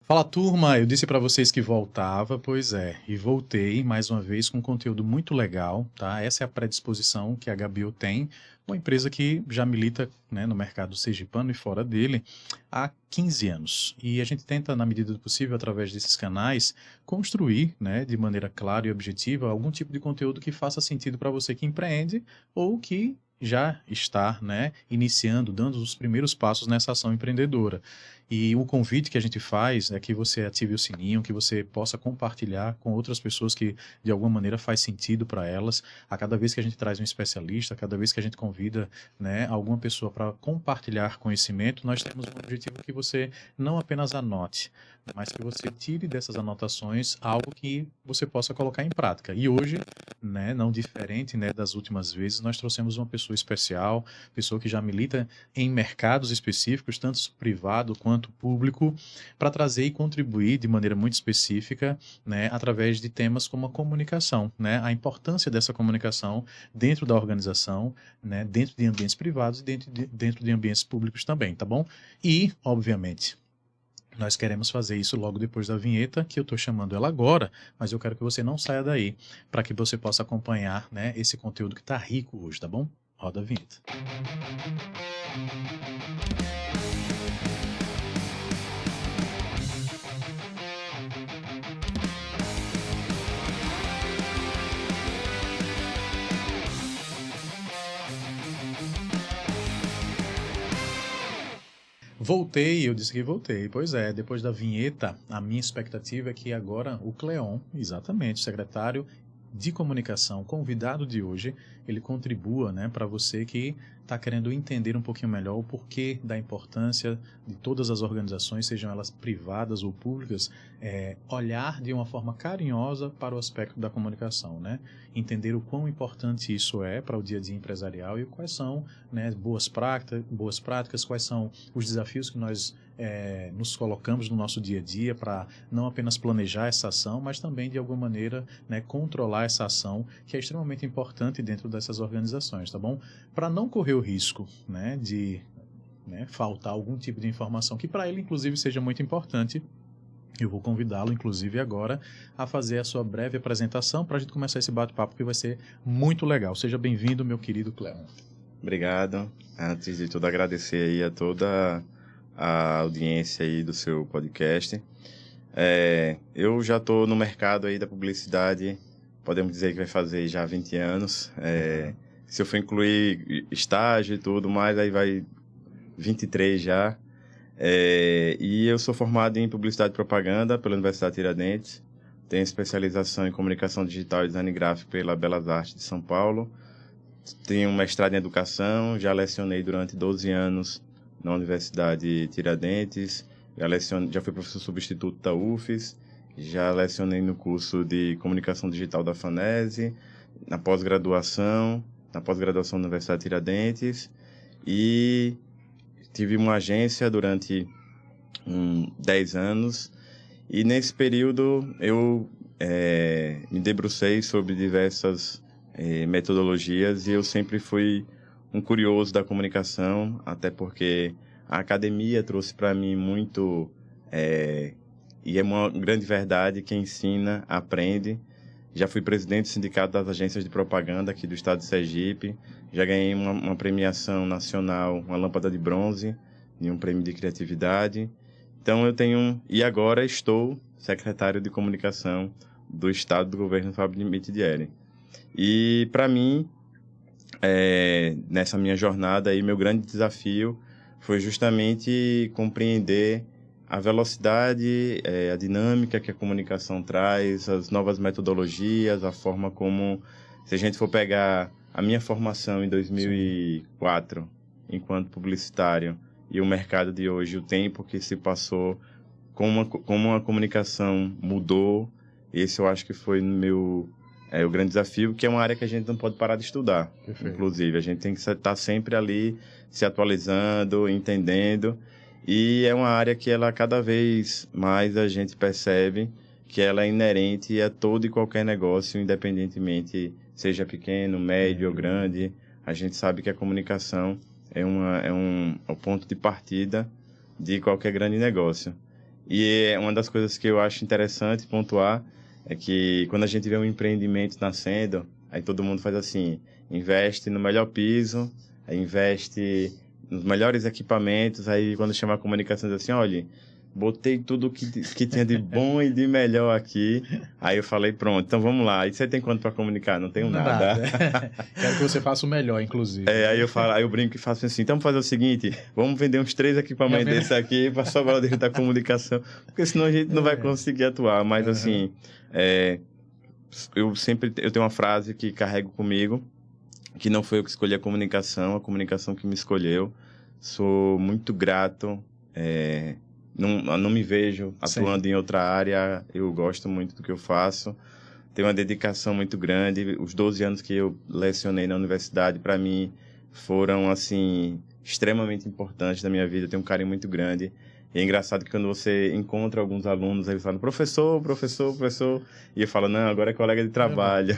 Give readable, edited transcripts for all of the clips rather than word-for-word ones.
Fala turma, eu disse para vocês que voltava, pois é, e voltei mais uma vez com conteúdo muito legal, tá? Essa é a predisposição que a Gabio tem, uma empresa que já milita, né, no mercado sergipano e fora dele há 15 anos. E a gente tenta, na medida do possível, através desses canais, construir, né, de maneira clara e objetiva, algum tipo de conteúdo que faça sentido para você que empreende ou que já está, né, iniciando, dando os primeiros passos nessa ação empreendedora. E o convite que a gente faz é que você ative o sininho, que você possa compartilhar com outras pessoas que de alguma maneira faz sentido para elas. A cada vez que a gente traz um especialista, a cada vez que a gente convida, né, alguma pessoa para compartilhar conhecimento, nós temos um objetivo que você não apenas anote, mas que você tire dessas anotações algo que você possa colocar em prática. E hoje, né, não diferente, né, das últimas vezes, nós trouxemos uma pessoa especial, pessoa que já milita em mercados específicos, tanto privado quanto público, para trazer e contribuir de maneira muito específica, né, através de temas como a comunicação, né, a importância dessa comunicação dentro da organização, né, dentro de ambientes privados e dentro de ambientes públicos também, tá bom? E, obviamente, nós queremos fazer isso logo depois da vinheta, que eu estou chamando ela agora, mas eu quero que você não saia daí, para que você possa acompanhar, né, esse conteúdo que está rico hoje, tá bom? Roda a vinheta. Voltei, eu disse que voltei. Pois é, depois da vinheta, a minha expectativa é que agora o Cleon, exatamente, o secretário de comunicação, convidado de hoje, ele contribua, né, para você que está querendo entender um pouquinho melhor o porquê da importância de todas as organizações, sejam elas privadas ou públicas, olhar de uma forma carinhosa para o aspecto da comunicação, né? Entender o quão importante isso é para o dia a dia empresarial e quais são, né, boas práticas, quais são os desafios que nós nos colocamos no nosso dia a dia para não apenas planejar essa ação, mas também, de alguma maneira, né, controlar essa ação, que é extremamente importante dentro dessas organizações, tá bom? Para não correr o risco, né, de, né, faltar algum tipo de informação que para ele, inclusive, seja muito importante. Eu vou convidá-lo, inclusive, agora a fazer a sua breve apresentação para a gente começar esse bate-papo que vai ser muito legal. Seja bem-vindo, meu querido Cleon. Obrigado. Antes de tudo, agradecer aí a toda a audiência aí do seu podcast. Eu já estou no mercado aí da publicidade, podemos dizer que vai fazer já 20 anos. Se eu for incluir estágio e tudo mais, aí vai 23 já. E eu sou formado em Publicidade e Propaganda pela Universidade Tiradentes. Tenho especialização em Comunicação Digital e Design Gráfico pela Belas Artes de São Paulo. Tenho um mestrado em Educação, já lecionei durante 12 anos na Universidade Tiradentes, já fui professor substituto da UFES, já lecionei no curso de Comunicação Digital da FANESE, na pós-graduação na Universidade Tiradentes, e tive uma agência durante 10 anos, e nesse período eu me debrucei sobre diversas metodologias, e eu sempre fui um curioso da comunicação, até porque a academia trouxe para mim muito, e é uma grande verdade, quem ensina, aprende. Já fui presidente do Sindicato das Agências de Propaganda aqui do estado de Sergipe, já ganhei uma premiação nacional, uma lâmpada de bronze, e um prêmio de criatividade. Então e agora estou secretário de comunicação do estado do governo Fábio Mitidieri. E para mim, nessa minha jornada aí, meu grande desafio foi justamente compreender a velocidade, a dinâmica que a comunicação traz, as novas metodologias, a forma como, se a gente for pegar a minha formação em 2004, enquanto publicitário, e o mercado de hoje, o tempo que se passou, como a comunicação mudou, esse eu acho que foi o grande desafio, que é uma área que a gente não pode parar de estudar. Perfeito. Inclusive, a gente tem que estar sempre ali se atualizando, entendendo, e é uma área que ela cada vez mais a gente percebe que ela é inerente a todo e qualquer negócio, independentemente seja pequeno, médio ou grande. A gente sabe que a comunicação é o ponto de partida de qualquer grande negócio. E uma das coisas que eu acho interessante pontuar é que quando a gente vê um empreendimento nascendo, aí todo mundo faz assim, investe no melhor piso, aí investe nos melhores equipamentos, aí quando chama a comunicação diz assim, olha, botei tudo que tinha de bom e de melhor aqui. Aí eu falei, pronto, então vamos lá. E você tem quanto para comunicar? Não tenho nada. Quero que você faça o melhor, inclusive. Aí eu brinco e faço assim, então vamos fazer o seguinte, vamos vender uns 3 equipamentos desses aqui para sobrar o direito da comunicação, porque senão a gente não vai conseguir atuar. Mas assim, eu tenho uma frase que carrego comigo, que não foi eu que escolhi a comunicação que me escolheu. Sou muito grato, não me vejo atuando em outra área, eu gosto muito do que eu faço, tenho uma dedicação muito grande. Os 12 anos que eu lecionei na universidade, para mim, foram, assim, extremamente importantes na minha vida, eu tenho um carinho muito grande. E é engraçado que quando você encontra alguns alunos, eles falam, professor, e eu falo, não, agora é colega de trabalho.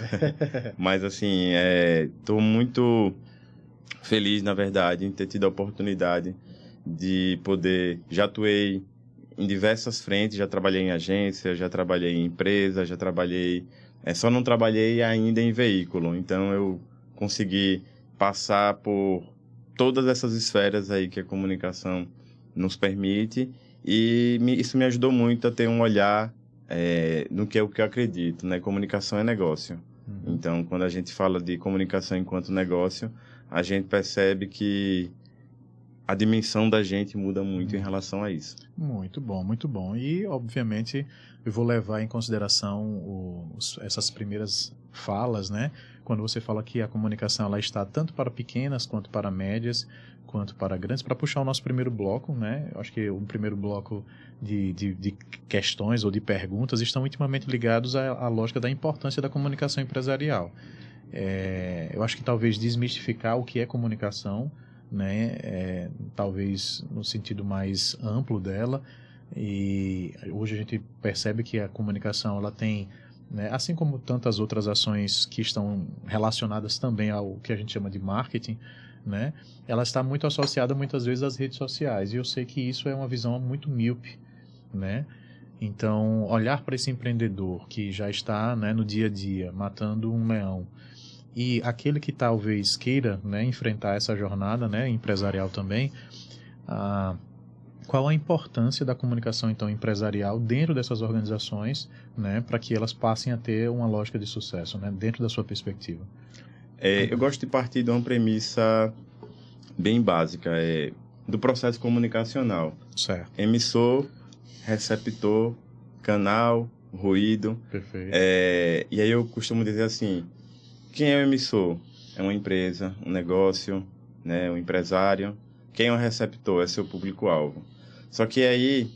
Mas, assim, estou muito feliz, na verdade, em ter tido a oportunidade de poder... Já atuei em diversas frentes, já trabalhei em agência, já trabalhei em empresa, já trabalhei... só não trabalhei ainda em veículo, então eu consegui passar por todas essas esferas aí que a comunicação nos permite, e isso me ajudou muito a ter um olhar no que é o que eu acredito, né? Comunicação é negócio. Então, quando a gente fala de comunicação enquanto negócio, a gente percebe que a dimensão da gente muda muito em relação a isso. Muito bom, muito bom. E, obviamente, eu vou levar em consideração essas primeiras falas, né? Quando você fala que a comunicação ela está tanto para pequenas, quanto para médias, quanto para grandes. Para puxar o nosso primeiro bloco, né? Eu acho que o primeiro bloco de questões ou de perguntas estão intimamente ligados à lógica da importância da comunicação empresarial. Eu acho que talvez desmistificar o que é comunicação, né, talvez no sentido mais amplo dela, e hoje a gente percebe que a comunicação ela tem, né, assim como tantas outras ações que estão relacionadas também ao que a gente chama de marketing, né, ela está muito associada muitas vezes às redes sociais, e eu sei que isso é uma visão muito míope, né? Então, olhar para esse empreendedor que já está, né, no dia a dia matando um leão, e aquele que talvez queira, né, enfrentar essa jornada, né, empresarial também, qual a importância da comunicação então empresarial dentro dessas organizações, né, para que elas passem a ter uma lógica de sucesso, né, dentro da sua perspectiva? Eu gosto de partir de uma premissa bem básica, do processo comunicacional. Certo. Emissor, receptor, canal, ruído. Perfeito. E aí eu costumo dizer assim, quem é o emissor? É uma empresa, um negócio, né, um empresário. Quem é o receptor? É seu público-alvo. Só que aí,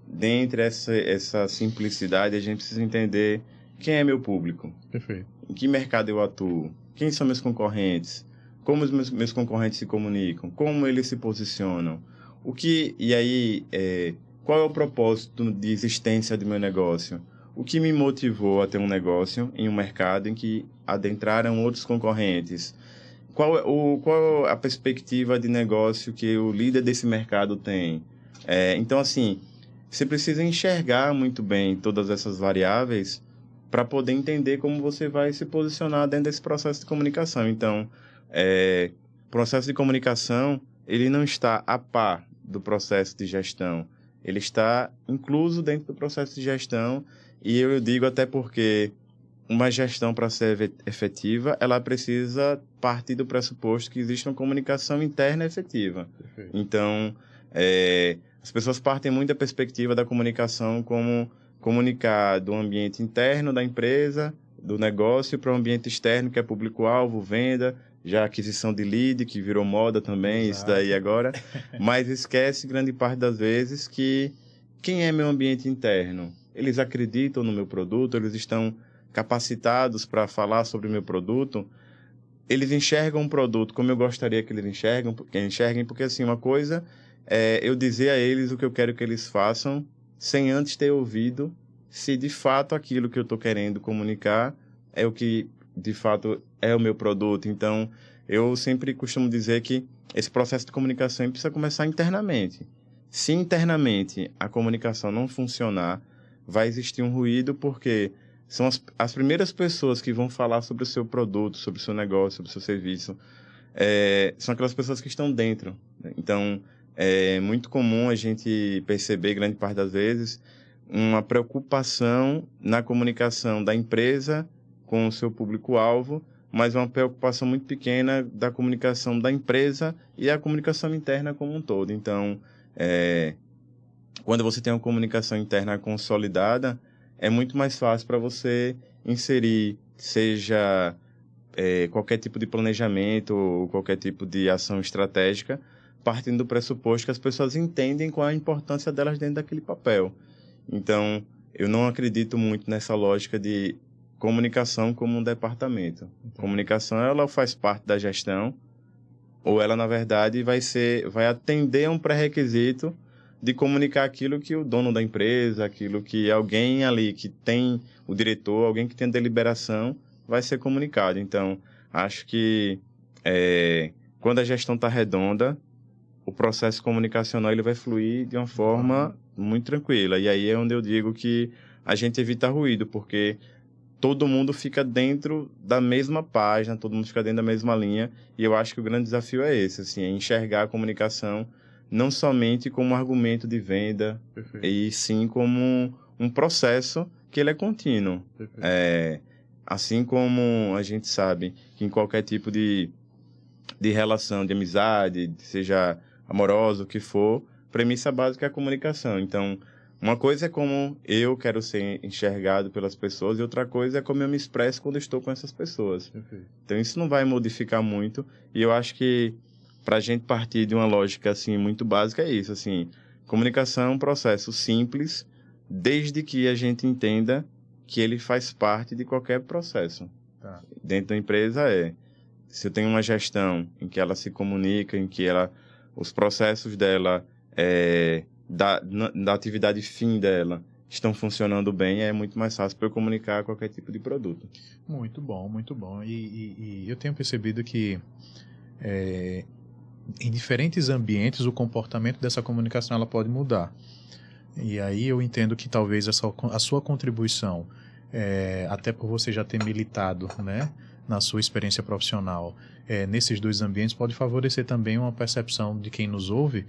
dentre essa simplicidade, a gente precisa entender quem é meu público. Perfeito. Em que mercado eu atuo? Quem são meus concorrentes? Como os meus concorrentes se comunicam? Como eles se posicionam? Qual é o propósito de existência do meu negócio? O que me motivou a ter um negócio em um mercado em que adentraram outros concorrentes? Qual é a perspectiva de negócio que o líder desse mercado tem? Então, assim, você precisa enxergar muito bem todas essas variáveis para poder entender como você vai se posicionar dentro desse processo de comunicação. Então, o processo de comunicação, ele não está a par do processo de gestão. Ele está incluso dentro do processo de gestão. E eu digo até porque uma gestão, para ser efetiva, ela precisa partir do pressuposto que existe uma comunicação interna efetiva. Perfeito. Então, as pessoas partem muito da perspectiva da comunicação como comunicar do ambiente interno da empresa, do negócio, para o ambiente externo, que é público-alvo, venda, já aquisição de lead, que virou moda também, Exato. Isso daí agora. Mas esquece, grande parte das vezes, que quem é meu ambiente interno? Eles acreditam no meu produto, eles estão capacitados para falar sobre o meu produto, eles enxergam o produto como eu gostaria que eles enxerguem, porque assim, uma coisa é eu dizer a eles o que eu quero que eles façam, sem antes ter ouvido se de fato aquilo que eu estou querendo comunicar é o que de fato é o meu produto. Então, eu sempre costumo dizer que esse processo de comunicação precisa começar internamente. se internamente a comunicação não funcionar, vai existir um ruído, porque são as primeiras pessoas que vão falar sobre o seu produto, sobre o seu negócio, sobre o seu serviço, são aquelas pessoas que estão dentro, né? Então, é muito comum a gente perceber, grande parte das vezes, uma preocupação na comunicação da empresa com o seu público-alvo, mas uma preocupação muito pequena da comunicação da empresa e a comunicação interna como um todo. Então, quando você tem uma comunicação interna consolidada, é muito mais fácil para você inserir, seja qualquer tipo de planejamento ou qualquer tipo de ação estratégica, partindo do pressuposto que as pessoas entendem qual é a importância delas dentro daquele papel. Então, eu não acredito muito nessa lógica de comunicação como um departamento. Comunicação, ela faz parte da gestão, ou ela, na verdade, vai atender a um pré-requisito de comunicar aquilo que o dono da empresa, aquilo que alguém ali que tem o diretor, alguém que tem a deliberação, vai ser comunicado. Então, acho que quando a gestão está redonda, o processo comunicacional ele vai fluir de uma forma muito tranquila. E aí é onde eu digo que a gente evita ruído, porque todo mundo fica dentro da mesma página, todo mundo fica dentro da mesma linha. E eu acho que o grande desafio é esse, assim, é enxergar a comunicação não somente como um argumento de venda, perfeito, e sim como um processo que ele é contínuo. Assim como a gente sabe que em qualquer tipo de relação, de amizade, seja amorosa, o que for, premissa básica é a comunicação. Então, uma coisa é como eu quero ser enxergado pelas pessoas e outra coisa é como eu me expresso quando estou com essas pessoas. Perfeito. Então, isso não vai modificar muito e eu acho que para a gente partir de uma lógica assim, muito básica é isso. Assim, comunicação é um processo simples, desde que a gente entenda que ele faz parte de qualquer processo. Tá. Dentro da empresa se eu tenho uma gestão em que ela se comunica, em que os processos dela, da atividade fim dela, estão funcionando bem, é muito mais fácil para eu comunicar qualquer tipo de produto. Muito bom, muito bom. E eu tenho percebido que em diferentes ambientes o comportamento dessa comunicação ela pode mudar. E aí eu entendo que talvez a sua contribuição, até por você já ter militado, né, na sua experiência profissional, nesses dois ambientes, pode favorecer também uma percepção de quem nos ouve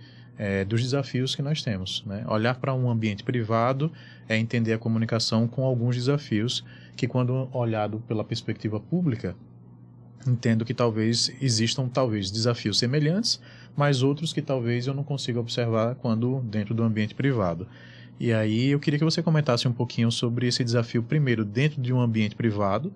dos desafios que nós temos, né? Olhar para um ambiente privado é entender a comunicação com alguns desafios que, quando olhado pela perspectiva pública, entendo que talvez existam desafios semelhantes, mas outros que talvez eu não consiga observar quando dentro do ambiente privado. E aí eu queria que você comentasse um pouquinho sobre esse desafio, primeiro, dentro de um ambiente privado,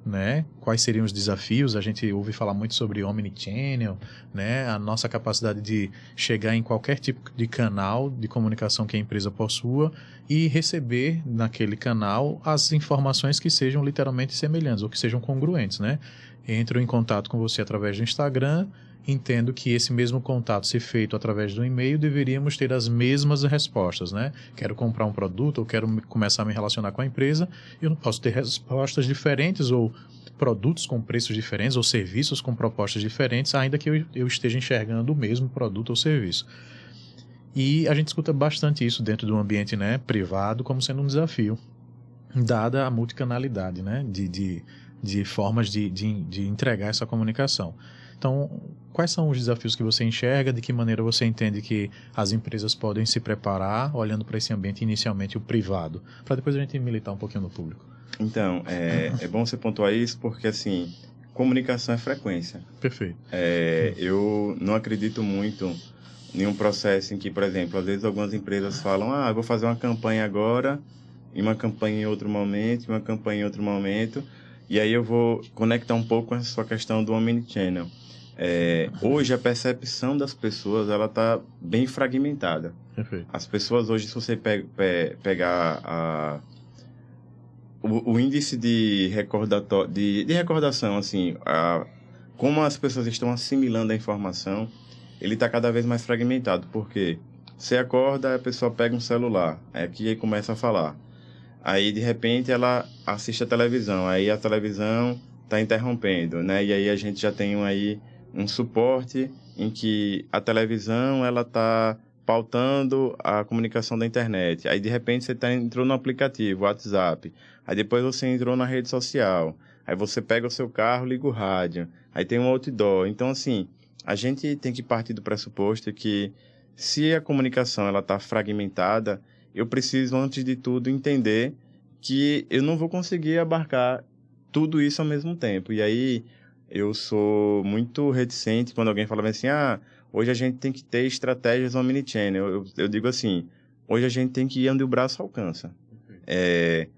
né? Quais seriam os desafios? A gente ouve falar muito sobre omnichannel, né? A nossa capacidade de chegar em qualquer tipo de canal de comunicação que a empresa possua e receber naquele canal as informações que sejam literalmente semelhantes ou que sejam congruentes, né? Entro em contato com você através do Instagram, entendo que esse mesmo contato, se feito através do e-mail, deveríamos ter as mesmas respostas, né? Quero comprar um produto ou quero começar a me relacionar com a empresa, eu não posso ter respostas diferentes ou produtos com preços diferentes ou serviços com propostas diferentes, ainda que eu esteja enxergando o mesmo produto ou serviço. E a gente escuta bastante isso dentro do ambiente, né, privado como sendo um desafio, dada a multicanalidade, né, de formas de entregar essa comunicação. Então, quais são os desafios que você enxerga? De que maneira você entende que as empresas podem se preparar, olhando para esse ambiente inicialmente o privado, para depois a gente militar um pouquinho no público? Então, é bom você pontuar isso porque, assim, comunicação é frequência. Perfeito. Eu não acredito muito em um processo em que, por exemplo, às vezes algumas empresas falam, eu vou fazer uma campanha agora, e uma campanha em outro momento, e uma campanha em outro momento, e aí eu vou conectar um pouco com essa sua questão do omnichannel. Hoje a percepção das pessoas ela está bem fragmentada. Perfeito. As pessoas hoje, se você pegar o índice de recordação, assim, como as pessoas estão assimilando a informação, ele está cada vez mais fragmentado. Porque você acorda, a pessoa pega um celular, aqui começa a falar. Aí, de repente, ela assiste a televisão, aí a televisão está interrompendo, né? E aí a gente já tem aí um suporte em que a televisão ela está pautando a comunicação da internet. Aí, de repente, você entrou no aplicativo, WhatsApp. Aí, depois você entrou na rede social. Aí, você pega o seu carro, liga o rádio. Aí, tem um outdoor. Então, assim, a gente tem que partir do pressuposto que, se a comunicação está fragmentada, eu preciso, antes de tudo, entender que eu não vou conseguir abarcar tudo isso ao mesmo tempo. E aí, eu sou muito reticente quando alguém fala assim, hoje a gente tem que ter estratégias omnichannel. Eu digo assim, hoje a gente tem que ir onde o braço alcança.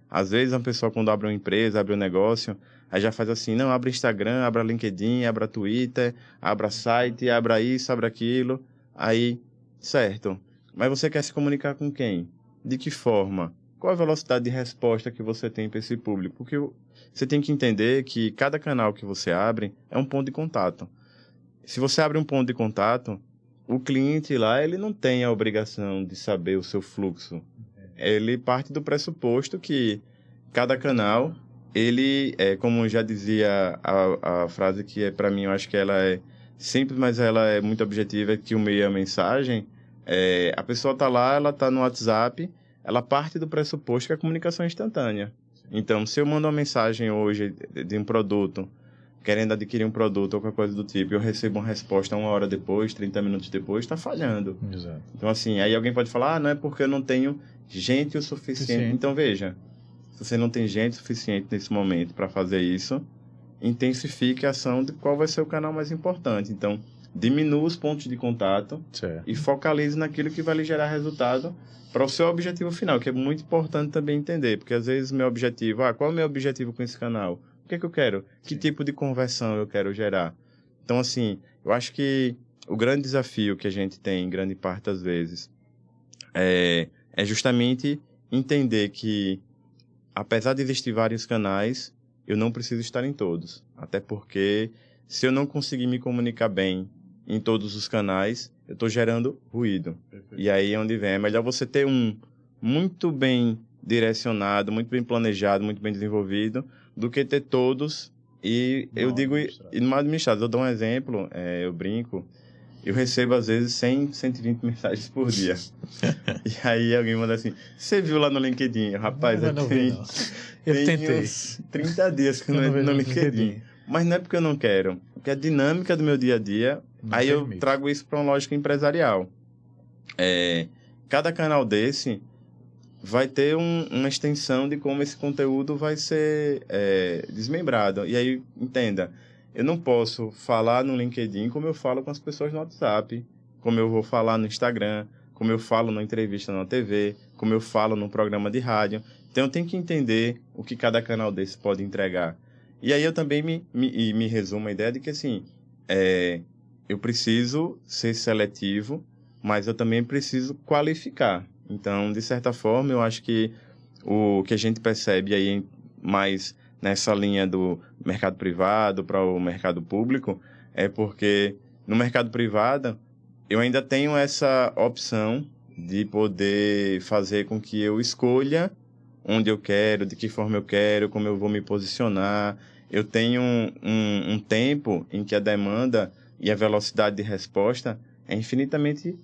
Às vezes, uma pessoa, quando abre uma empresa, abre um negócio, aí já faz assim, não, abre Instagram, abre LinkedIn, abre Twitter, abre site, abre isso, abre aquilo. Aí, certo. Mas você quer se comunicar com quem? De que forma? Qual a velocidade de resposta que você tem para esse público? Porque você tem que entender que cada canal que você abre é um ponto de contato. Se você abre um ponto de contato, o cliente lá, ele não tem a obrigação de saber o seu fluxo. Ele parte do pressuposto que cada canal, ele, como já dizia a frase que para mim eu acho que ela é simples, mas ela é muito objetiva, que o meio é a mensagem. A pessoa está lá, ela está no WhatsApp, ela parte do pressuposto que a comunicação é instantânea. Então, se eu mando uma mensagem hoje de um produto, querendo adquirir um produto ou qualquer coisa do tipo, eu recebo uma resposta 1 hora depois, 30 minutos depois, está falhando. Exato. Então, assim, aí alguém pode falar, não é porque eu não tenho gente o suficiente. Então, veja, se você não tem gente suficiente nesse momento para fazer isso, intensifique a ação de qual vai ser o canal mais importante. Então, diminua os pontos de contato e focalize naquilo que vai lhe gerar resultado para o seu objetivo final, que é muito importante também entender, porque às vezes meu objetivo, qual é o meu objetivo com esse canal? O que é que eu quero? Que tipo de conversão eu quero gerar? Então, assim, eu acho que o grande desafio que a gente tem, em grande parte das vezes, é justamente entender que, apesar de existir vários canais, eu não preciso estar em todos. Até porque, se eu não conseguir me comunicar bem em todos os canais, eu estou gerando ruído. Perfeito. E aí é onde vem. É melhor você ter um muito bem direcionado, muito bem planejado, muito bem desenvolvido, do que ter todos e mal administrado. Eu dou um exemplo, eu brinco, eu recebo às vezes 100, 120 mensagens por dia. E aí alguém manda assim, você viu lá no LinkedIn? Rapaz, eu tentei uns 30 dias que eu não entro no LinkedIn. Mas não é porque eu não quero, porque a dinâmica do meu dia a dia, aí eu trago isso para uma lógica empresarial. Cada canal desse vai ter uma extensão de como esse conteúdo vai ser desmembrado. E aí, entenda, eu não posso falar no LinkedIn como eu falo com as pessoas no WhatsApp, como eu vou falar no Instagram, como eu falo numa entrevista na TV, como eu falo num programa de rádio. Então, eu tenho que entender o que cada canal desse pode entregar. E aí, eu também me resumo a ideia de que, assim, eu preciso ser seletivo, mas eu também preciso qualificar. Então, de certa forma, eu acho que o que a gente percebe aí mais nessa linha do mercado privado para o mercado público é porque no mercado privado eu ainda tenho essa opção de poder fazer com que eu escolha onde eu quero, de que forma eu quero, como eu vou me posicionar. Eu tenho um tempo em que a demanda e a velocidade de resposta é infinitamente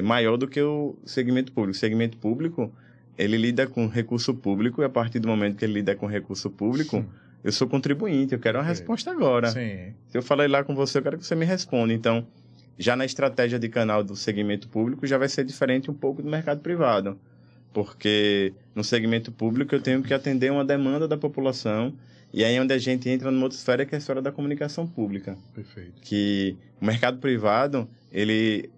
maior do que o segmento público. O segmento público, ele lida com recurso público, e a partir do momento que ele lida com recurso público, eu sou contribuinte, eu quero uma resposta agora. Sim. Se eu falei lá com você, eu quero que você me responda. Então, já na estratégia de canal do segmento público, já vai ser diferente um pouco do mercado privado. Porque no segmento público eu tenho que atender uma demanda da população, e aí é onde a gente entra numa outra esfera, que é a esfera da comunicação pública. Perfeito. Que o mercado privado, ele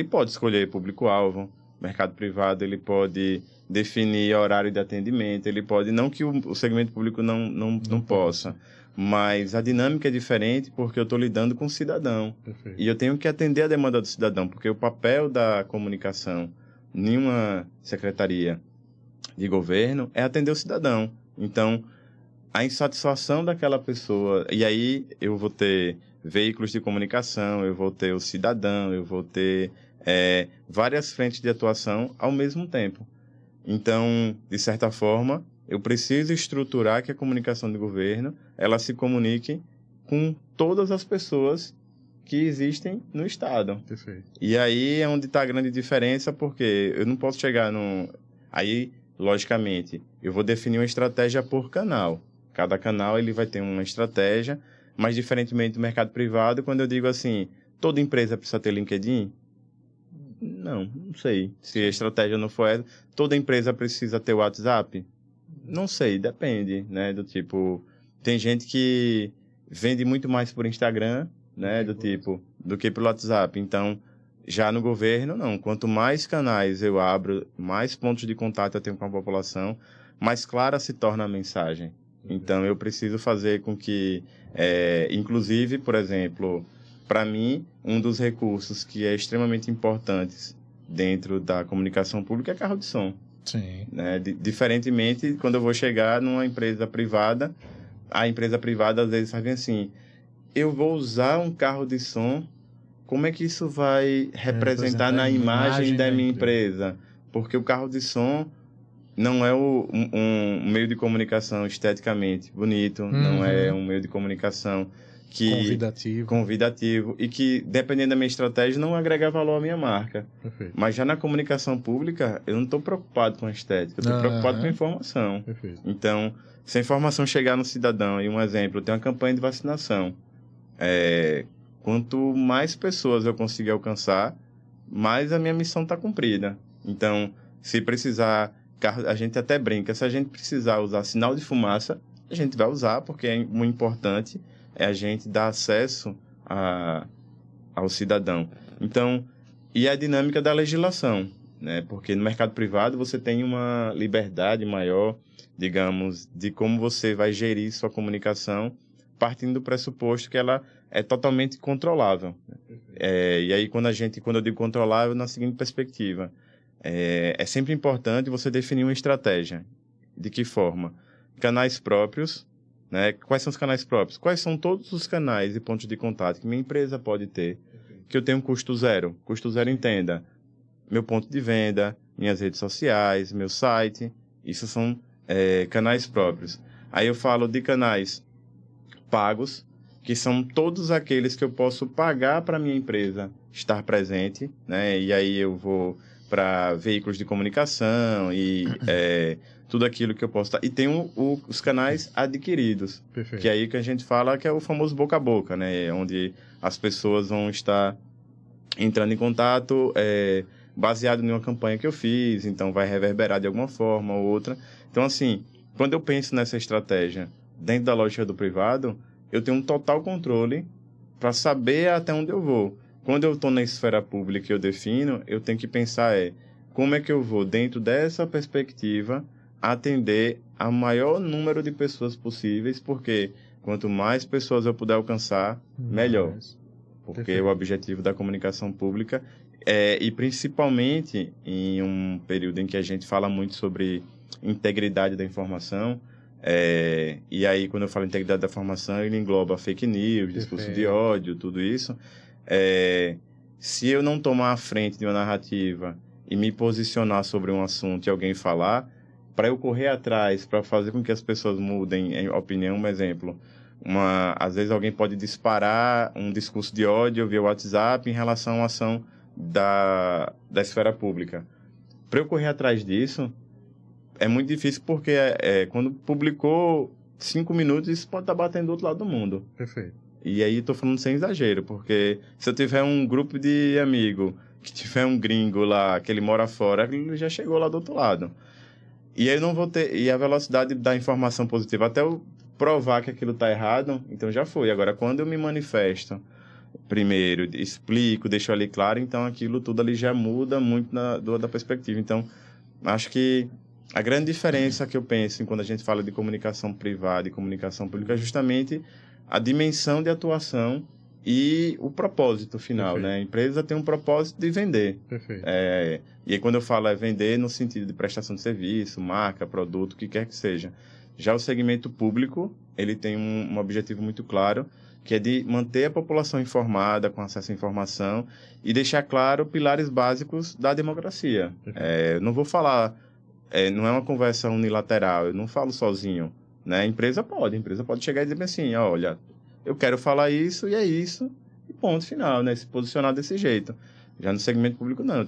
pode escolher público-alvo, o mercado privado ele pode definir horário de atendimento, ele pode, não que o segmento público não possa, mas a dinâmica é diferente porque eu estou lidando com o cidadão. Perfeito. E eu tenho que atender a demanda do cidadão, porque o papel da comunicação em uma secretaria de governo é atender o cidadão. Então, a insatisfação daquela pessoa, e aí eu vou ter veículos de comunicação, eu vou ter o cidadão, eu vou ter várias frentes de atuação ao mesmo tempo. Então, de certa forma, eu preciso estruturar que a comunicação de governo ela se comunique com todas as pessoas que existem no estado. Perfeito. E aí é onde está a grande diferença, porque eu não posso chegar Aí, logicamente, eu vou definir uma estratégia por canal. Cada canal ele vai ter uma estratégia, mas diferentemente do mercado privado, quando eu digo assim, toda empresa precisa ter LinkedIn? Não sei. Se a estratégia não for essa, toda empresa precisa ter WhatsApp? Não sei, depende, né? Do tipo, tem gente que vende muito mais por Instagram, né? Do que pelo WhatsApp. Então, já no governo, não. Quanto mais canais eu abro, mais pontos de contato eu tenho com a população, mais clara se torna a mensagem. Então, eu preciso fazer com que, inclusive, por exemplo, para mim, um dos recursos que é extremamente importante dentro da comunicação pública é carro de som. Sim. Né? Diferentemente, quando eu vou chegar numa empresa privada, a empresa privada às vezes faz assim, eu vou usar um carro de som, como é que isso vai representar na imagem da minha empresa? Porque o carro de som não é um meio de comunicação esteticamente bonito, não é um meio de comunicação convidativo e que, dependendo da minha estratégia, não agrega valor à minha marca. Perfeito. Mas já na comunicação pública, eu não estou preocupado com a estética, eu estou preocupado com a informação. Perfeito. Então, se a informação chegar no cidadão, e um exemplo, eu tenho uma campanha de vacinação, quanto mais pessoas eu conseguir alcançar, mais a minha missão está cumprida. Então, se precisar, a gente até brinca, se a gente precisar usar sinal de fumaça, a gente vai usar, porque o importante é a gente dar acesso ao cidadão. Então, e a dinâmica da legislação, né? Porque no mercado privado você tem uma liberdade maior, digamos, de como você vai gerir sua comunicação, partindo do pressuposto que ela é totalmente controlável. E aí, quando eu digo controlável, na seguinte perspectiva, é sempre importante você definir uma estratégia. De que forma? Canais próprios, né? Quais são os canais próprios? Quais são todos os canais e pontos de contato que minha empresa pode ter, que eu tenho um custo zero? Custo zero, entenda, meu ponto de venda, minhas redes sociais, meu site, isso são canais próprios. Aí eu falo de canais pagos, que são todos aqueles que eu posso pagar para minha empresa estar presente, né? E aí eu vou para veículos de comunicação e tudo aquilo que eu posso... E tem os canais adquiridos. Perfeito. Que é aí que a gente fala que é o famoso boca a boca, né? Onde as pessoas vão estar entrando em contato baseado em uma campanha que eu fiz, então vai reverberar de alguma forma ou outra. Então, assim, quando eu penso nessa estratégia dentro da lógica do privado, eu tenho um total controle para saber até onde eu vou. Quando eu estou na esfera pública e eu defino, eu tenho que pensar como é que eu vou, dentro dessa perspectiva, atender a maior número de pessoas possíveis, porque quanto mais pessoas eu puder alcançar, melhor. Porque Perfeito. O objetivo da comunicação pública e principalmente em um período em que a gente fala muito sobre integridade da informação, e aí quando eu falo integridade da informação, ele engloba fake news, discurso de ódio, tudo isso. Se eu não tomar a frente de uma narrativa e me posicionar sobre um assunto e alguém falar, para eu correr atrás, para fazer com que as pessoas mudem em opinião, um exemplo, às vezes alguém pode disparar um discurso de ódio via WhatsApp em relação a uma ação da esfera pública. Para eu correr atrás disso, é muito difícil porque quando publicou 5 minutos, isso pode estar batendo do outro lado do mundo. Perfeito. E aí estou falando sem exagero, porque se eu tiver um grupo de amigo que tiver um gringo lá, que ele mora fora, ele já chegou lá do outro lado. E aí eu não vou ter... E a velocidade da informação positiva, até eu provar que aquilo está errado, então já foi. Agora, quando eu me manifesto, primeiro, explico, deixo ali claro, então aquilo tudo ali já muda muito da perspectiva. Então, acho que a grande diferença que eu penso quando a gente fala de comunicação privada e comunicação pública é justamente a dimensão de atuação e o propósito final, Perfeito. Né? A empresa tem um propósito de vender. Perfeito. E aí quando eu falo vender no sentido de prestação de serviço, marca, produto, o que quer que seja. Já o segmento público, ele tem um objetivo muito claro, que é de manter a população informada, com acesso à informação, e deixar claro pilares básicos da democracia. Eu não vou falar, não é uma conversa unilateral, eu não falo sozinho. Né? A empresa pode chegar e dizer assim, olha, eu quero falar isso e é isso, e ponto final, né? Se posicionar desse jeito. Já no segmento público, não.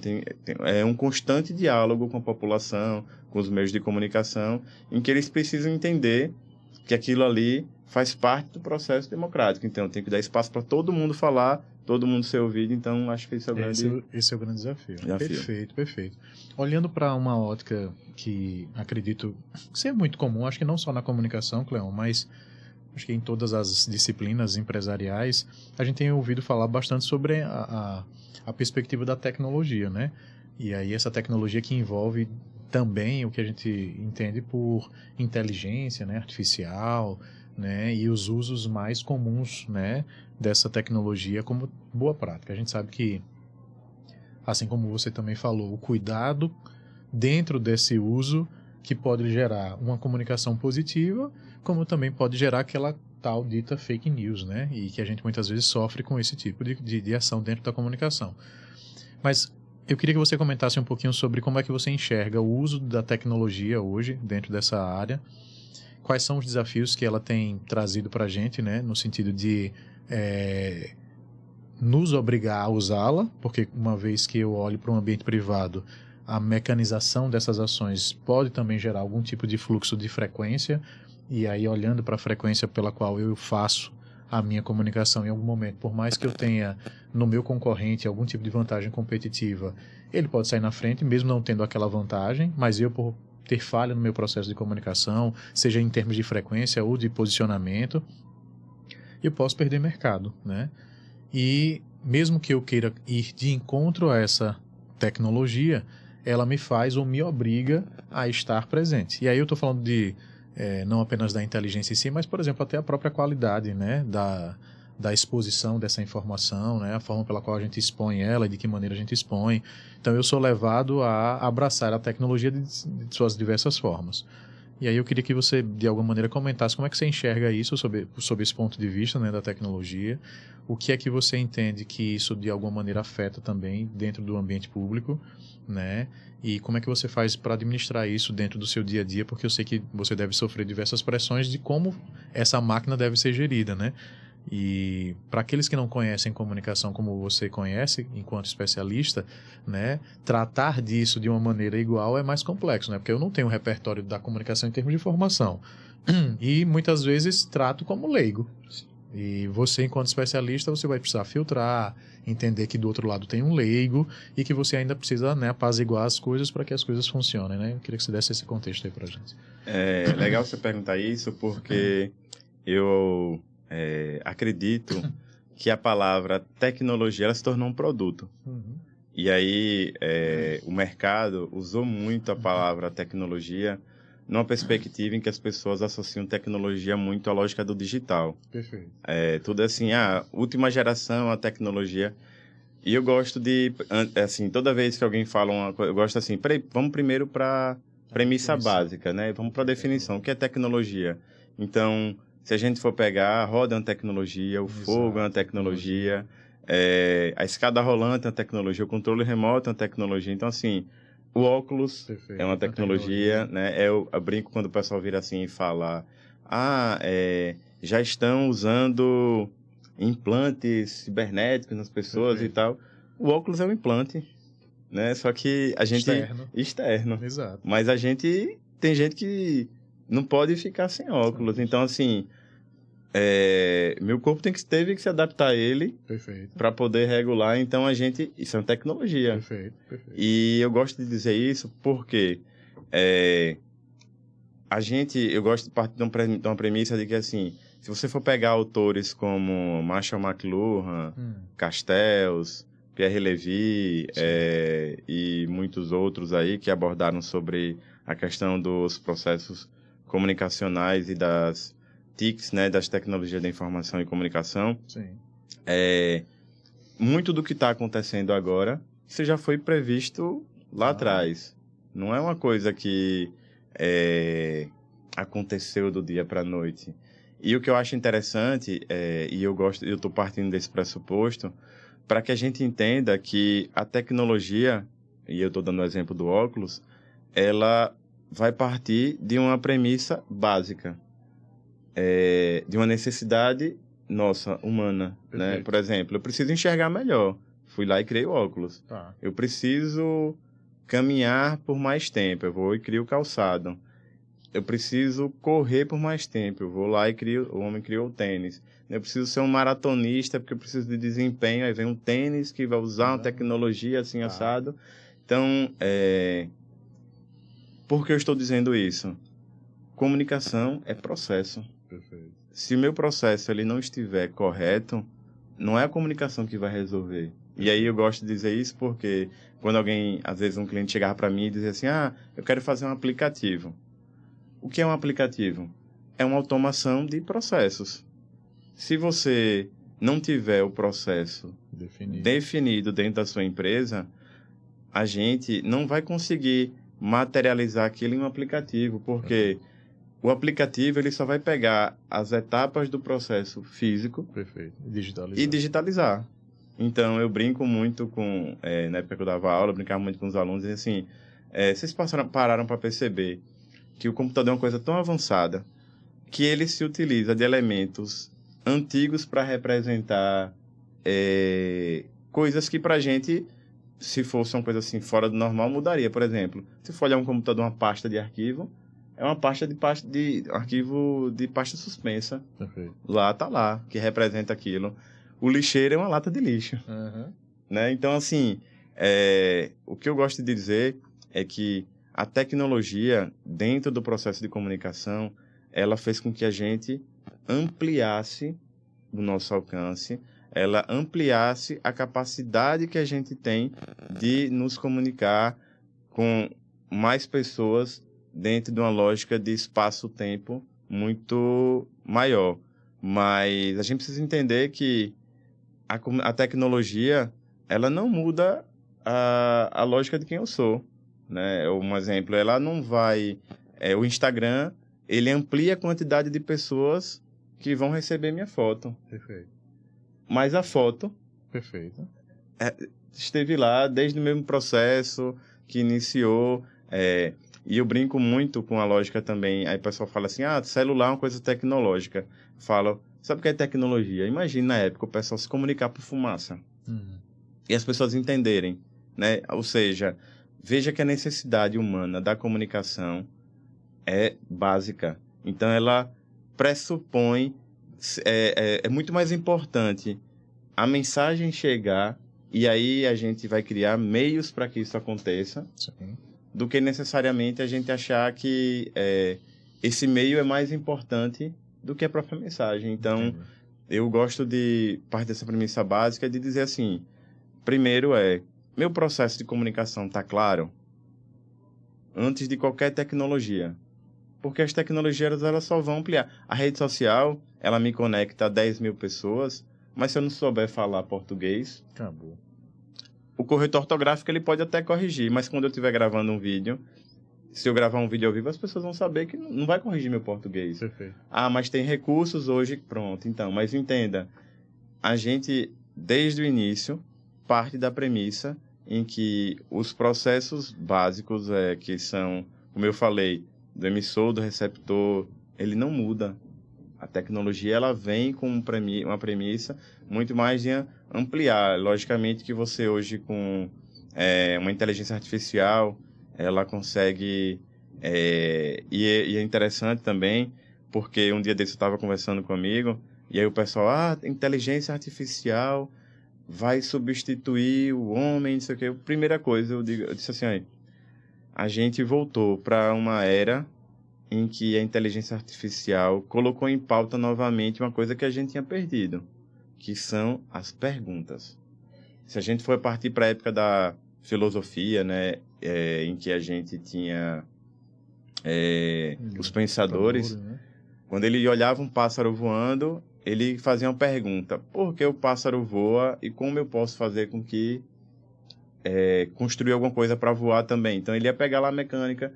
É um constante diálogo com a população, com os meios de comunicação, em que eles precisam entender que aquilo ali faz parte do processo democrático. Então, tem que dar espaço para todo mundo falar, todo mundo ser ouvido. Então, acho que esse é o grande... Esse é o grande desafio. Perfeito, perfeito. Olhando para uma ótica que acredito ser muito comum, acho que não só na comunicação, Cleon, mas acho que em todas as disciplinas empresariais, a gente tem ouvido falar bastante sobre a perspectiva da tecnologia, né? E aí essa tecnologia que envolve também o que a gente entende por inteligência, né, artificial, né, e os usos mais comuns, né, dessa tecnologia como boa prática. A gente sabe que, assim como você também falou, o cuidado dentro desse uso que pode gerar uma comunicação positiva, como também pode gerar aquela tal dita fake news, né? E que a gente muitas vezes sofre com esse tipo de ação dentro da comunicação. Mas eu queria que você comentasse um pouquinho sobre como é que você enxerga o uso da tecnologia hoje dentro dessa área, quais são os desafios que ela tem trazido para a gente, né? No sentido de nos obrigar a usá-la, porque uma vez que eu olho para um ambiente privado, a mecanização dessas ações pode também gerar algum tipo de fluxo de frequência, e aí olhando para a frequência pela qual eu faço a minha comunicação em algum momento, por mais que eu tenha no meu concorrente algum tipo de vantagem competitiva, ele pode sair na frente, mesmo não tendo aquela vantagem, mas eu, por ter falha no meu processo de comunicação, seja em termos de frequência ou de posicionamento, eu posso perder mercado, né? E mesmo que eu queira ir de encontro a essa tecnologia, ela me faz ou me obriga a estar presente. E aí eu estou falando de não apenas da inteligência em si, mas, por exemplo, até a própria qualidade, né, da exposição dessa informação, né, a forma pela qual a gente expõe ela e de que maneira a gente expõe. Então eu sou levado a abraçar a tecnologia de suas diversas formas. E aí eu queria que você, de alguma maneira, comentasse como é que você enxerga isso sob esse ponto de vista, né, da tecnologia, o que é que você entende que isso, de alguma maneira, afeta também dentro do ambiente público, né, e como é que você faz para administrar isso dentro do seu dia a dia, porque eu sei que você deve sofrer diversas pressões de como essa máquina deve ser gerida, né? E para aqueles que não conhecem comunicação como você conhece, enquanto especialista, né, tratar disso de uma maneira igual é mais complexo, né? Porque eu não tenho um repertório da comunicação em termos de formação. E muitas vezes trato como leigo. E você, enquanto especialista, você vai precisar filtrar, entender que do outro lado tem um leigo e que você ainda precisa, né, apaziguar as coisas para que as coisas funcionem, né? Eu queria que você desse esse contexto aí para a gente. É legal você perguntar isso, porque eu acredito que a palavra tecnologia ela se tornou um produto. Uhum. E aí o mercado usou muito a palavra tecnologia numa perspectiva em que as pessoas associam tecnologia muito à lógica do digital. Perfeito. Tudo assim, última geração, a tecnologia. E eu gosto de, assim, toda vez que alguém fala uma coisa, eu gosto assim, vamos primeiro para premissa básica, né? Vamos para a definição. O que é tecnologia? Então, se a gente for pegar, a roda é uma tecnologia, o fogo é uma tecnologia, a escada rolante é uma tecnologia, o controle remoto é uma tecnologia. Então, assim, o óculos é uma tecnologia, né? Eu brinco quando o pessoal vira assim e fala, já estão usando implantes cibernéticos nas pessoas e tal. O óculos é um implante, né? Só que a gente... Externo. Exato. Mas tem gente que não pode ficar sem óculos. Então, assim, meu corpo teve que se adaptar a ele para poder regular. Então, isso é uma tecnologia. Perfeito. E eu gosto de dizer isso porque eu gosto de partir de uma premissa de que, assim, se você for pegar autores como Marshall McLuhan, Castells, Pierre Levy e muitos outros aí que abordaram sobre a questão dos processos comunicacionais e das TICs, né, das tecnologias da informação e comunicação. Sim. Muito do que está acontecendo agora, isso já foi previsto lá atrás. Não é uma coisa que aconteceu do dia para a noite. E o que eu acho interessante, e eu estou partindo desse pressuposto, para que a gente entenda que a tecnologia, e eu estou dando o exemplo do óculos, ela vai partir de uma premissa básica, de uma necessidade nossa, humana, né? Perfeito. Por exemplo, eu preciso enxergar melhor. Fui lá e criei o óculos. Tá. Eu preciso caminhar por mais tempo. Eu vou e crio o calçado. Eu preciso correr por mais tempo. Eu vou lá e crio, o homem criou o tênis. Eu preciso ser um maratonista porque eu preciso de desempenho. Aí vem um tênis que vai usar uma tecnologia assim, Tá. assado. Então, por que eu estou dizendo isso? Comunicação é processo. Perfeito. Se o meu processo ele não estiver correto, não é a comunicação que vai resolver. E aí eu gosto de dizer isso porque quando alguém, às vezes um cliente chegava para mim e dizia assim, eu quero fazer um aplicativo. O que é um aplicativo? É uma automação de processos. Se você não tiver o processo definido dentro da sua empresa, a gente não vai conseguir materializar aquilo em um aplicativo, porque o aplicativo ele só vai pegar as etapas do processo físico Perfeito. e digitalizar. Então, eu brinco muito com... na época que eu dava aula, eu brincava muito com os alunos, e assim, vocês pararam para perceber que o computador é uma coisa tão avançada que ele se utiliza de elementos antigos para representar coisas que para a gente, se fosse uma coisa assim fora do normal, mudaria. Por exemplo, se for olhar um computador, uma pasta de arquivo, é uma pasta de arquivo de pasta suspensa. Perfeito. Lá tá lá, que representa aquilo. O lixeiro é uma lata de lixo. Uhum. Né? Então, assim, o que eu gosto de dizer é que a tecnologia, dentro do processo de comunicação, ela fez com que a gente ampliasse o nosso alcance, ela ampliasse a capacidade que a gente tem de nos comunicar com mais pessoas dentro de uma lógica de espaço-tempo muito maior. Mas a gente precisa entender que a tecnologia, ela não muda a lógica de quem eu sou. Né? Um exemplo, ela não vai... o Instagram, ele amplia a quantidade de pessoas que vão receber minha foto. Perfeito. Mas a foto... Perfeito. Esteve lá desde o mesmo processo que iniciou... E eu brinco muito com a lógica também. Aí o pessoal fala assim, celular é uma coisa tecnológica. Fala, sabe o que é tecnologia? Imagina na época o pessoal se comunicar por fumaça. Uhum. E as pessoas entenderem, né? Ou seja, veja que a necessidade humana da comunicação é básica. Então, ela pressupõe... É muito mais importante a mensagem chegar e aí a gente vai criar meios para que isso aconteça. Sim. Do que necessariamente a gente achar que esse meio é mais importante do que a própria mensagem. Então, Entendi. Eu gosto de partir dessa premissa básica de dizer assim, primeiro meu processo de comunicação está claro antes de qualquer tecnologia. Porque as tecnologias elas só vão ampliar. A rede social, ela me conecta a 10 mil pessoas, mas se eu não souber falar português... Acabou. O corretor ortográfico ele pode até corrigir, mas quando eu estiver gravando um vídeo, se eu gravar um vídeo ao vivo, as pessoas vão saber que não vai corrigir meu português. Perfeito. Mas tem recursos hoje, pronto. Então, mas entenda, a gente, desde o início, parte da premissa em que os processos básicos, que são, como eu falei, do emissor, do receptor, ele não muda. A tecnologia ela vem com uma premissa muito mais de ampliar. Logicamente que você hoje com uma inteligência artificial, ela consegue... e é interessante também, porque um dia desse eu estava conversando com um amigo, e aí o pessoal, inteligência artificial vai substituir o homem, não sei o quê. Primeira coisa, eu disse assim, a gente voltou para uma era em que a inteligência artificial colocou em pauta novamente uma coisa que a gente tinha perdido, que são as perguntas. Se a gente for partir para a época da filosofia, né, em que a gente tinha os pensadores, né? Quando ele olhava um pássaro voando, ele fazia uma pergunta, por que o pássaro voa e como eu posso fazer com que construir alguma coisa para voar também? Então ele ia pegar lá a mecânica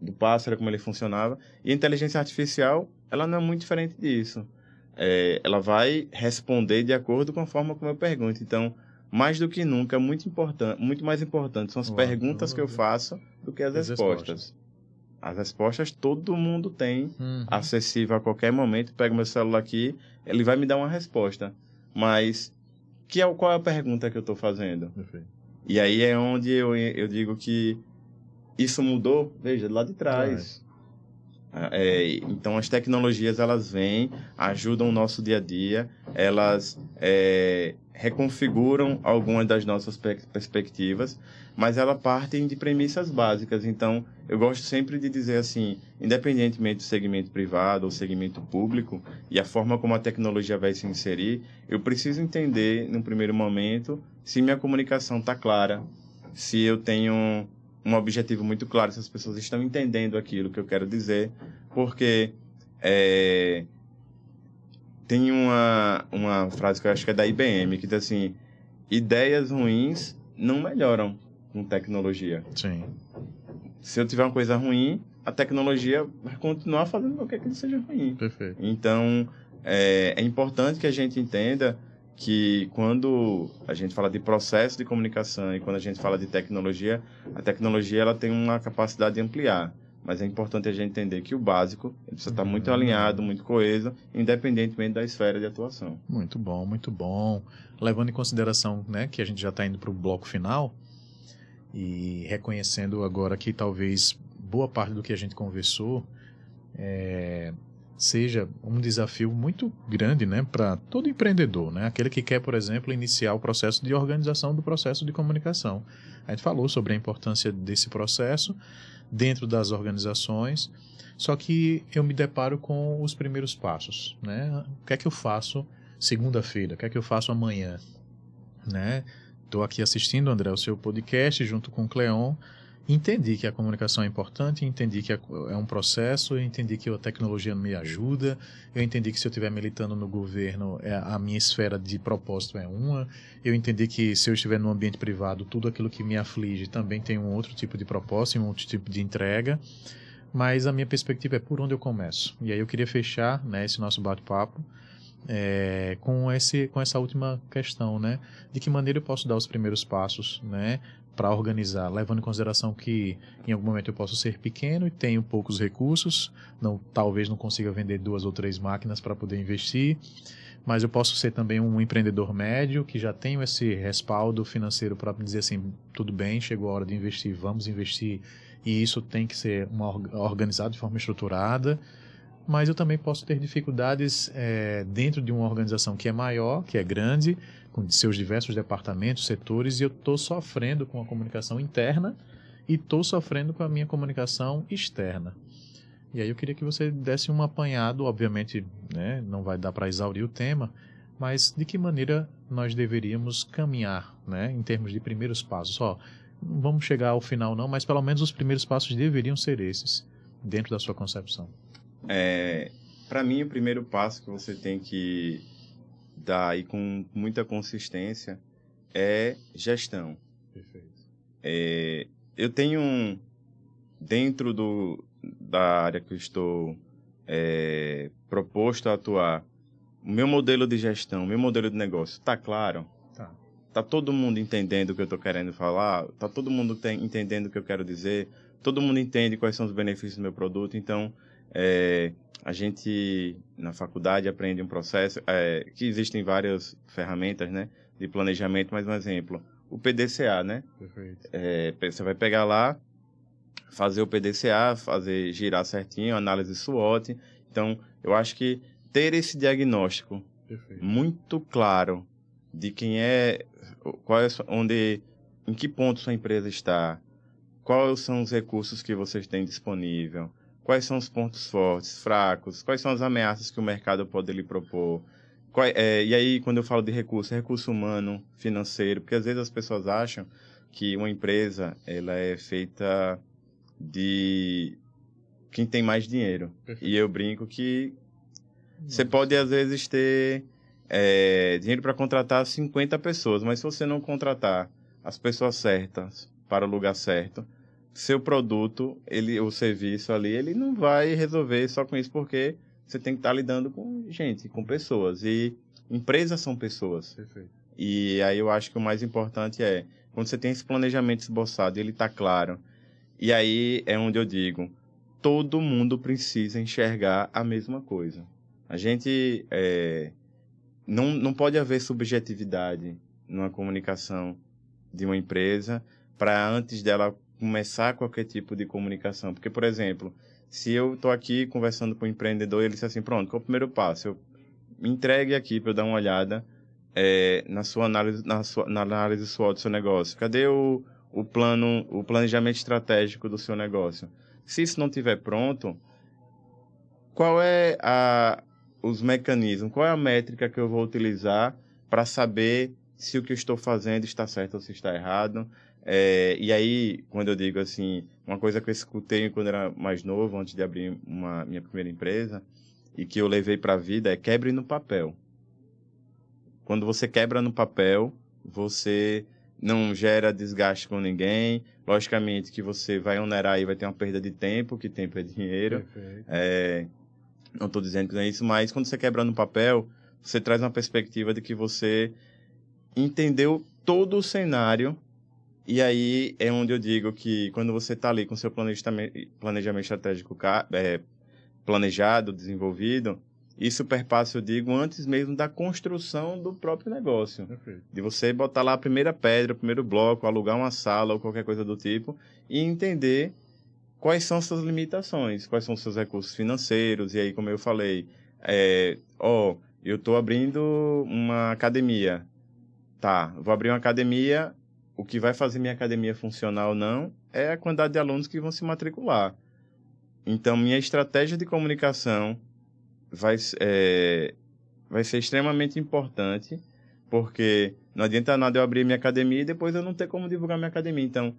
do pássaro, como ele funcionava. E a inteligência artificial, ela não é muito diferente disso. Ela vai responder de acordo com a forma como eu pergunto. Então, mais do que nunca, muito mais importante são as perguntas que eu faço do que as respostas. As respostas todo mundo tem, acessível a qualquer momento. Pego meu celular aqui, ele vai me dar uma resposta. Mas qual é a pergunta que eu estou fazendo? Perfeito. E aí é onde eu digo que isso mudou, veja, lá de trás. Então, as tecnologias, elas vêm, ajudam o nosso dia a dia, elas reconfiguram algumas das nossas perspectivas, mas elas partem de premissas básicas. Então, eu gosto sempre de dizer assim, independentemente do segmento privado ou segmento público, e a forma como a tecnologia vai se inserir, eu preciso entender, num primeiro momento, se minha comunicação está clara, se eu tenho um objetivo muito claro, se as pessoas estão entendendo aquilo que eu quero dizer, porque tem uma frase que eu acho que é da IBM, que diz assim, ideias ruins não melhoram com tecnologia. Sim. Se eu tiver uma coisa ruim, a tecnologia vai continuar fazendo com que aquilo seja ruim. Perfeito. Então, é importante que a gente entenda que quando a gente fala de processo de comunicação e quando a gente fala de tecnologia, a tecnologia ela tem uma capacidade de ampliar. Mas é importante a gente entender que o básico ele precisa estar muito alinhado, muito coeso, independentemente da esfera de atuação. Muito bom, muito bom. Levando em consideração, né, que a gente já está indo para o bloco final e reconhecendo agora que talvez boa parte do que a gente conversou seja um desafio muito grande, né, para todo empreendedor, né, aquele que quer, por exemplo, iniciar o processo de organização do processo de comunicação. A gente falou sobre a importância desse processo dentro das organizações, só que eu me deparo com os primeiros passos, né? O que é que eu faço segunda-feira? O que é que eu faço amanhã? Né? Estou aqui assistindo, André, o seu podcast junto com o Cleon. Entendi que a comunicação é importante, entendi que é um processo, entendi que a tecnologia me ajuda, eu entendi que se eu estiver militando no governo, a minha esfera de propósito é uma, eu entendi que se eu estiver no ambiente privado, tudo aquilo que me aflige também tem um outro tipo de propósito, um outro tipo de entrega, mas a minha perspectiva é por onde eu começo. E aí eu queria fechar, né, esse nosso bate-papo com essa última questão, né? De que maneira eu posso dar os primeiros passos, né, para organizar, levando em consideração que em algum momento eu posso ser pequeno e tenho poucos recursos, talvez não consiga vender 2 ou 3 máquinas para poder investir, mas eu posso ser também um empreendedor médio que já tenho esse respaldo financeiro para dizer assim, tudo bem, chegou a hora de investir, vamos investir, e isso tem que ser organizado de forma estruturada. Mas eu também posso ter dificuldades dentro de uma organização que é maior, que é grande, com seus diversos departamentos, setores, e eu estou sofrendo com a comunicação interna e estou sofrendo com a minha comunicação externa. E aí eu queria que você desse um apanhado, obviamente, né, não vai dar para exaurir o tema, mas de que maneira nós deveríamos caminhar, né, em termos de primeiros passos. Não vamos chegar ao final não, mas pelo menos os primeiros passos deveriam ser esses, dentro da sua concepção. Para mim, o primeiro passo que você tem que dar aí com muita consistência é gestão. Perfeito. Eu tenho, dentro da área que eu estou proposto a atuar, o meu modelo de gestão, o meu modelo de negócio, está claro? Tá. Está todo mundo entendendo o que eu estou querendo falar? Está todo mundo entendendo o que eu quero dizer? Todo mundo entende quais são os benefícios do meu produto? Então, a gente, na faculdade, aprende um processo, que existem várias ferramentas, né, de planejamento, mas um exemplo, o PDCA, né? Perfeito. Você vai pegar lá, fazer o PDCA, fazer girar certinho, análise SWOT. Então, eu acho que ter esse diagnóstico Perfeito. muito claro de quem em que ponto sua empresa está, quais são os recursos que vocês têm disponível, quais são os pontos fortes, fracos, quais são as ameaças que o mercado pode lhe propor. E aí, quando eu falo de recurso humano, financeiro, porque às vezes as pessoas acham que uma empresa ela é feita de quem tem mais dinheiro. Perfeito. E eu brinco que você pode, às vezes, ter dinheiro para contratar 50 pessoas, mas se você não contratar as pessoas certas para o lugar certo, seu produto, o serviço ali, ele não vai resolver só com isso, porque você tem que estar lidando com gente, com pessoas. E empresas são pessoas. Perfeito. E aí eu acho que o mais importante quando você tem esse planejamento esboçado, ele está claro. E aí é onde eu digo, todo mundo precisa enxergar a mesma coisa. A gente não pode haver subjetividade numa comunicação de uma empresa para antes dela começar qualquer tipo de comunicação. Porque, por exemplo, se eu estou aqui conversando com um empreendedor e ele disse assim, pronto, qual é o primeiro passo? Me entregue aqui para eu dar uma olhada na sua análise, na análise SWOT do seu negócio. Cadê o planejamento estratégico do seu negócio? Se isso não estiver pronto, qual é os mecanismos, qual é a métrica que eu vou utilizar para saber se o que eu estou fazendo está certo ou se está errado? E aí, quando eu digo assim, uma coisa que eu escutei quando eu era mais novo, antes de abrir minha primeira empresa, e que eu levei para a vida, é quebre no papel. Quando você quebra no papel, você não gera desgaste com ninguém. Logicamente que você vai onerar e vai ter uma perda de tempo, que tempo é dinheiro. Não estou dizendo que não é isso, mas quando você quebra no papel, você traz uma perspectiva de que você entendeu todo o cenário. E aí é onde eu digo que quando você está ali com seu planejamento estratégico planejado, desenvolvido, isso perpassa, eu digo, antes mesmo da construção do próprio negócio. Perfeito. De você botar lá a primeira pedra, o primeiro bloco, alugar uma sala ou qualquer coisa do tipo e entender quais são suas limitações, quais são os seus recursos financeiros. E aí, como eu falei, eu estou abrindo uma academia. Tá, vou abrir uma academia, o que vai fazer minha academia funcionar ou não é a quantidade de alunos que vão se matricular. Então, minha estratégia de comunicação vai ser extremamente importante, porque não adianta nada eu abrir minha academia e depois eu não ter como divulgar minha academia. Então,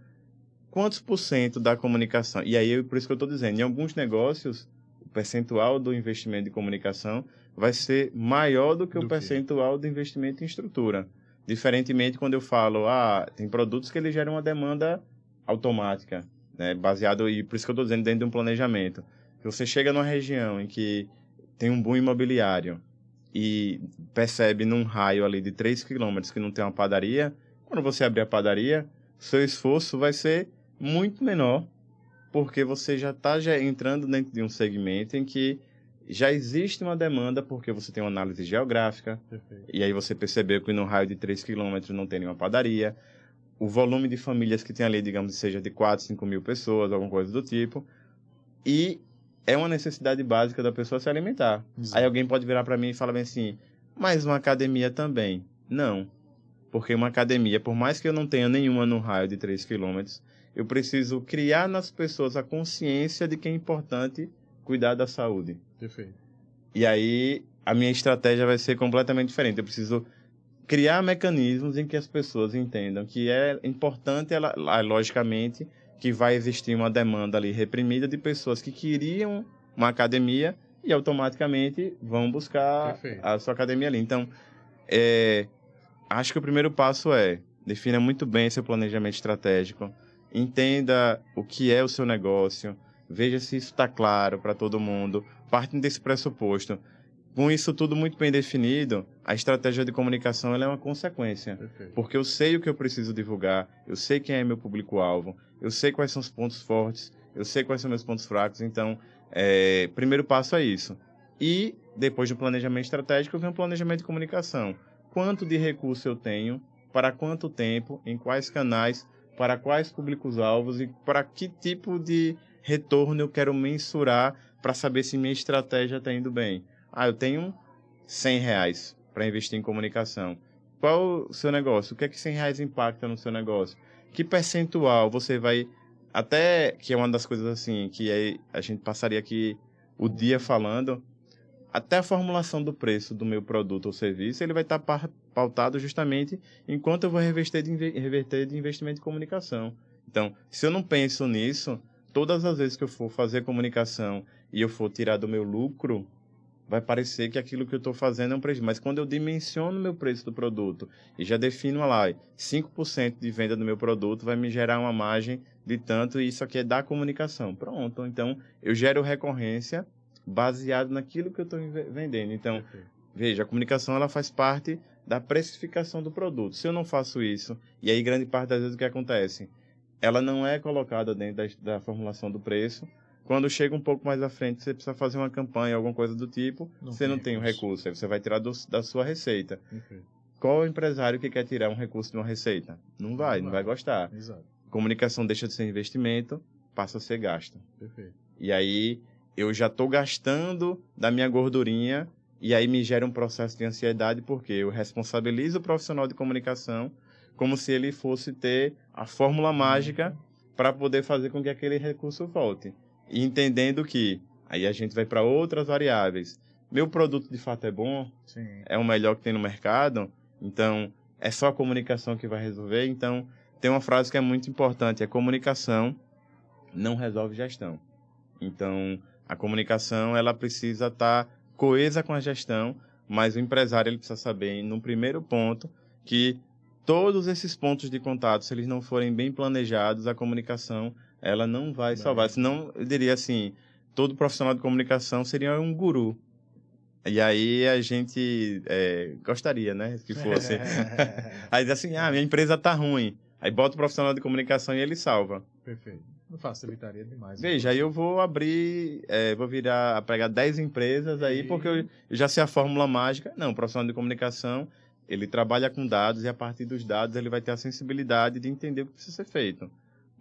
quantos por cento da comunicação? E aí, por isso que eu estou dizendo, em alguns negócios, o percentual do investimento de comunicação vai ser maior do que o percentual do investimento em estrutura. Diferentemente, quando eu falo, tem produtos que eles geram uma demanda automática, né, baseado, e por isso que eu estou dizendo, dentro de um planejamento. Se você chega numa região em que tem um boom imobiliário e percebe num raio ali de 3 quilômetros que não tem uma padaria, quando você abrir a padaria, seu esforço vai ser muito menor, porque você já está entrando dentro de um segmento em que já existe uma demanda, porque você tem uma análise geográfica. Perfeito. E aí você percebeu que no raio de 3 quilômetros não tem nenhuma padaria, o volume de famílias que tem ali, digamos, seja de 4, 5 mil pessoas, alguma coisa do tipo, e é uma necessidade básica da pessoa se alimentar. Exato. Aí alguém pode virar para mim e falar bem assim, mas uma academia também. Não, porque uma academia, por mais que eu não tenha nenhuma no raio de 3 quilômetros, eu preciso criar nas pessoas a consciência de que é importante cuidar da saúde. Perfeito. E aí, a minha estratégia vai ser completamente diferente. Eu preciso criar mecanismos em que as pessoas entendam que é importante, logicamente, que vai existir uma demanda ali reprimida de pessoas que queriam uma academia e automaticamente vão buscar Perfeito. A sua academia ali. Então, acho que o primeiro passo defina muito bem seu planejamento estratégico, entenda o que é o seu negócio, veja se isso está claro para todo mundo, partindo desse pressuposto. Com isso tudo muito bem definido, a estratégia de comunicação ela é uma consequência. Perfeito. Porque eu sei o que eu preciso divulgar, eu sei quem é meu público-alvo, eu sei quais são os pontos fortes, eu sei quais são meus pontos fracos. Então, primeiro passo é isso. E, depois do planejamento estratégico, vem o planejamento de comunicação. Quanto de recurso eu tenho, para quanto tempo, em quais canais, para quais públicos-alvos e para que tipo de retorno eu quero mensurar para saber se minha estratégia está indo bem. Eu tenho R$100 para investir em comunicação. Qual o seu negócio? O que é que R$100 impacta no seu negócio? Que percentual você vai... Até que é uma das coisas assim, que aí a gente passaria aqui o dia falando, até a formulação do preço do meu produto ou serviço, ele vai estar pautado justamente enquanto eu vou reverter de investimento em comunicação. Então, se eu não penso nisso, todas as vezes que eu for fazer comunicação e eu for tirar do meu lucro, vai parecer que aquilo que eu estou fazendo é um prejuízo. Mas quando eu dimensiono o meu preço do produto e já defino lá, 5% de venda do meu produto vai me gerar uma margem de tanto, e isso aqui é da comunicação. Pronto, então eu gero recorrência baseado naquilo que eu estou vendendo. Então, veja, a comunicação ela faz parte da precificação do produto. Se eu não faço isso, e aí grande parte das vezes o que acontece? Ela não é colocada dentro da formulação do preço. Quando chega um pouco mais à frente, você precisa fazer uma campanha, alguma coisa do tipo, você não tem o recurso. recurso, aí você vai tirar da sua receita. Perfeito. Qual empresário que quer tirar um recurso de uma receita? Não vai gostar. Exato. Comunicação deixa de ser investimento, passa a ser gasto. Perfeito. E aí eu já estou gastando da minha gordurinha e aí me gera um processo de ansiedade porque eu responsabilizo o profissional de comunicação como se ele fosse ter a fórmula mágica para poder fazer com que aquele recurso volte. E entendendo que aí a gente vai para outras variáveis. Meu produto de fato é bom? Sim. É o melhor que tem no mercado? Então, é só a comunicação que vai resolver? Então, tem uma frase que é muito importante, comunicação não resolve gestão. Então, a comunicação, ela precisa estar coesa com a gestão, mas o empresário ele precisa saber, no primeiro ponto, que todos esses pontos de contato, se eles não forem bem planejados, a comunicação, ela não vai salvar. Senão, eu diria assim, todo profissional de comunicação seria um guru. E aí a gente gostaria, né, que fosse. Aí diz assim, minha empresa tá ruim. Aí bota o profissional de comunicação e ele salva. Perfeito. Não facilitaria demais. Veja, aí eu vou abrir, vou pegar 10 empresas aí, porque eu já sei a fórmula mágica. Não, o profissional de comunicação, ele trabalha com dados e a partir dos dados ele vai ter a sensibilidade de entender o que precisa ser feito.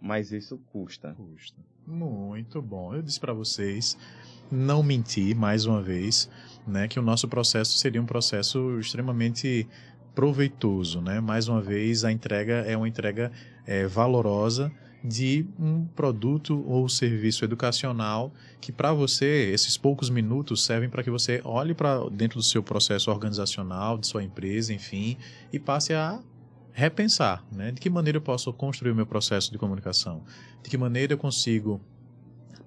Mas isso custa. Custa. Muito bom. Eu disse para vocês, não mentir mais uma vez, né, que o nosso processo seria um processo extremamente proveitoso, né? Mais uma vez, a entrega é uma entrega valorosa de um produto ou serviço educacional que para você, esses poucos minutos servem para que você olhe para dentro do seu processo organizacional, de sua empresa, enfim, e passe a repensar, né? De que maneira eu posso construir o meu processo de comunicação? De que maneira eu consigo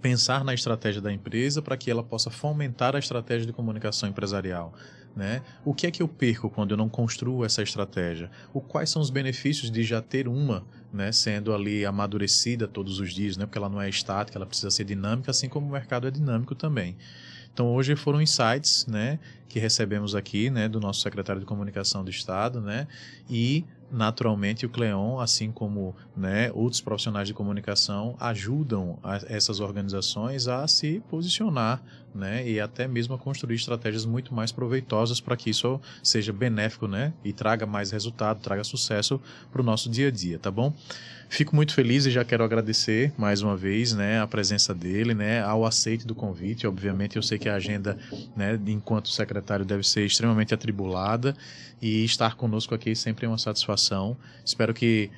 pensar na estratégia da empresa para que ela possa fomentar a estratégia de comunicação empresarial, né? O que é que eu perco quando eu não construo essa estratégia? Quais são os benefícios de já ter uma, né, sendo ali amadurecida todos os dias, né? Porque ela não é estática, ela precisa ser dinâmica, assim como o mercado é dinâmico também. Então, hoje foram insights, né, que recebemos aqui, né, do nosso secretário de Comunicação do Estado, né, e naturalmente o Cleon, assim como, né, outros profissionais de comunicação, ajudam essas organizações a se posicionar, né, e até mesmo a construir estratégias muito mais proveitosas para que isso seja benéfico, né, e traga mais resultado, traga sucesso para o nosso dia a dia, tá bom? Fico muito feliz e já quero agradecer mais uma vez, né, a presença dele, né, ao aceite do convite. Obviamente eu sei que a agenda, né, enquanto secretário deve ser extremamente atribulada e estar conosco aqui sempre é uma satisfação. Espero que